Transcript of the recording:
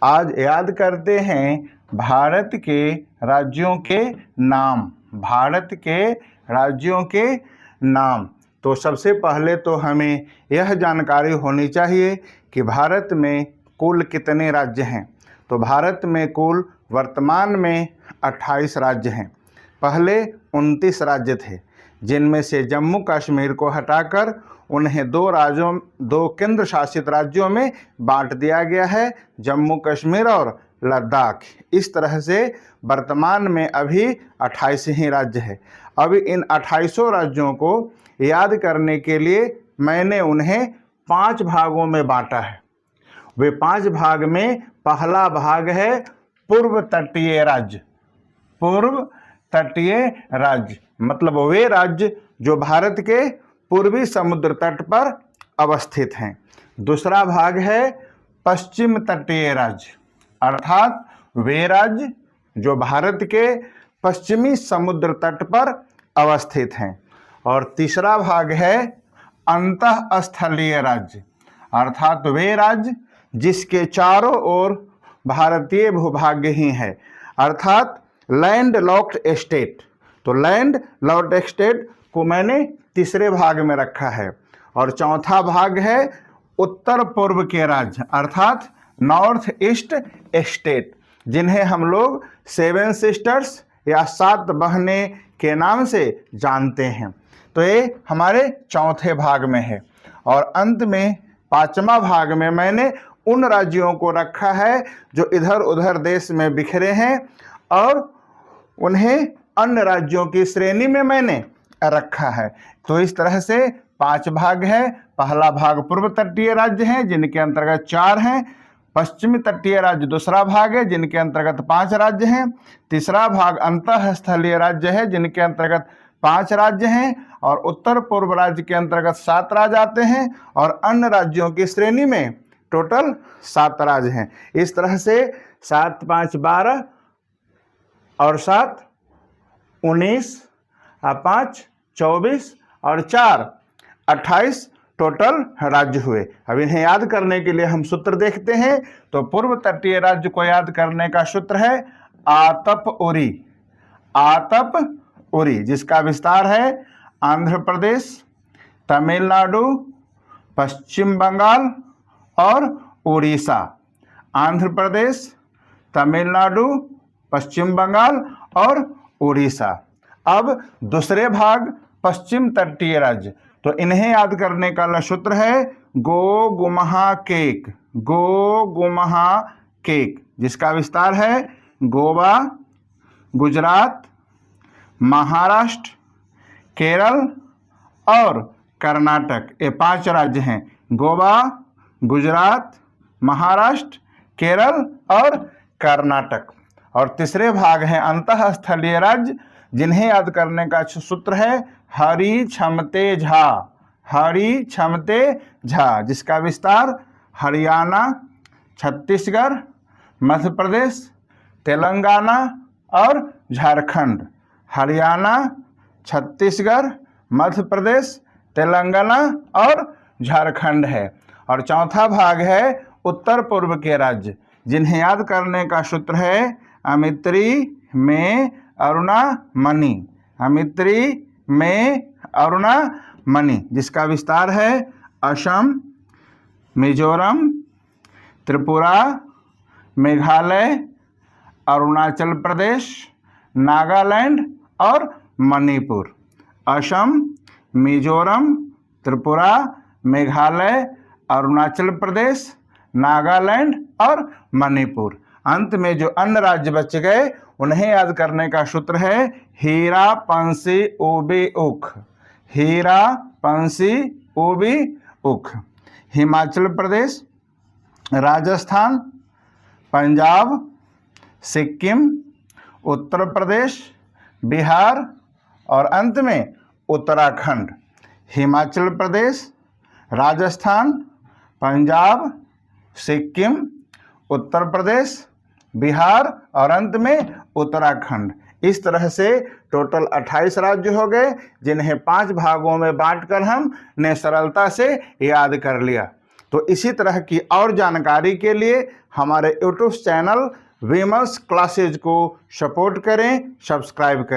आज याद करते हैं भारत के राज्यों के नाम। भारत के राज्यों के नाम। तो सबसे पहले तो हमें यह जानकारी होनी चाहिए कि भारत में कुल कितने राज्य हैं। तो भारत में कुल वर्तमान में 28 राज्य हैं। पहले 29 राज्य थे, जिनमें से जम्मू कश्मीर को हटाकर उन्हें दो केंद्र शासित राज्यों में बांट दिया गया है, जम्मू कश्मीर और लद्दाख। इस तरह से वर्तमान में अभी 28 ही राज्य है। अब इन 28 राज्यों को याद करने के लिए मैंने उन्हें 5 भागों में बांटा है। वे 5 भाग में पहला भाग है पूर्व तटीय राज्य। पूर्व तटीय राज्य मतलब वे राज्य जो भारत के पूर्वी समुद्र तट पर अवस्थित हैं। दूसरा भाग है पश्चिम तटीय राज्य, अर्थात वे राज्य जो भारत के पश्चिमी समुद्र तट पर अवस्थित हैं। और तीसरा भाग है अंतःस्थलीय राज्य, अर्थात वे राज्य जिसके चारों ओर भारतीय भूभाग ही है, अर्थात लैंड लॉक्ड स्टेट। तो लैंड लॉक्ड स्टेट को मैंने तीसरे भाग में रखा है। और चौथा भाग है उत्तर पूर्व के राज्य, अर्थात नॉर्थ ईस्ट स्टेट, जिन्हें हम लोग 7 सिस्टर्स या 7 बहनें के नाम से जानते हैं। तो ये हमारे चौथे भाग में है। और अंत में 5वां भाग में मैंने उन राज्यों को रखा है जो इधर उधर देश में बिखरे हैं, और उन्हें अन्य राज्यों की श्रेणी में मैंने रखा है। तो इस तरह से 5 भाग है। पहला भाग पूर्व तटीय राज्य हैं, जिनके अंतर्गत 4 हैं। पश्चिमी तटीय राज्य दूसरा भाग है, जिनके अंतर्गत 5 राज्य हैं। तीसरा भाग अंतःस्थलीय राज्य है, जिनके अंतर्गत 5 राज्य हैं। और उत्तर पूर्व राज्य के अंतर्गत 7 राज्य आते हैं, और अन्य राज्यों की श्रेणी में टोटल 7 राज्य हैं। इस तरह से 7 5 12 और 7 19 और 5 24 और 4 28 टोटल राज्य हुए। अब इन्हें याद करने के लिए हम सूत्र देखते हैं। तो पूर्व तटीय राज्य को याद करने का सूत्र है आतप उरी। आतप उरी, जिसका विस्तार है आंध्र प्रदेश, तमिलनाडु, पश्चिम बंगाल और उड़ीसा। आंध्र प्रदेश, तमिलनाडु, पश्चिम बंगाल और उड़ीसा। अब दूसरे भाग पश्चिम तटीय राज्य, तो इन्हें याद करने का सूत्र है गो गुमहा केक। गो गुमहा केक, जिसका विस्तार है गोवा, गुजरात, महाराष्ट्र, केरल और कर्नाटक। ये 5 राज्य हैं, गोवा, गुजरात, महाराष्ट्र, केरल और कर्नाटक। और तीसरे भाग हैं अंतःस्थलीय राज्य, जिन्हें याद करने का सूत्र है हरि क्षमते झा। हरि क्षमते झा, जिसका विस्तार हरियाणा, छत्तीसगढ़, मध्य प्रदेश, तेलंगाना और झारखंड। हरियाणा, छत्तीसगढ़, मध्य प्रदेश, तेलंगाना और झारखंड है। और चौथा भाग है उत्तर पूर्व के राज्य, जिन्हें याद करने का सूत्र है अमित्री में अरुणा मणि। अमित्री में अरुणा मणि, जिसका विस्तार है असम, मिजोरम, त्रिपुरा, मेघालय, अरुणाचल प्रदेश, नागालैंड और मणिपुर। असम, मिजोरम, त्रिपुरा, मेघालय, अरुणाचल प्रदेश, नागालैंड और मणिपुर। अंत में जो अन्य राज्य बच गए उन्हें याद करने का सूत्र है हीरा पंसी ओबी उख। हीरा पंसी ओबी उख। हिमाचल प्रदेश, राजस्थान, पंजाब, सिक्किम, उत्तर प्रदेश, बिहार और अंत में उत्तराखंड। हिमाचल प्रदेश, राजस्थान, पंजाब, सिक्किम, उत्तर प्रदेश, बिहार और अंत में उत्तराखंड। इस तरह से टोटल 28 राज्य हो गए, जिन्हें 5 भागों में बांटकर हमने सरलता से याद कर लिया। तो इसी तरह की और जानकारी के लिए हमारे यूट्यूब चैनल विमर्श क्लासेज को सपोर्ट करें, सब्सक्राइब करें।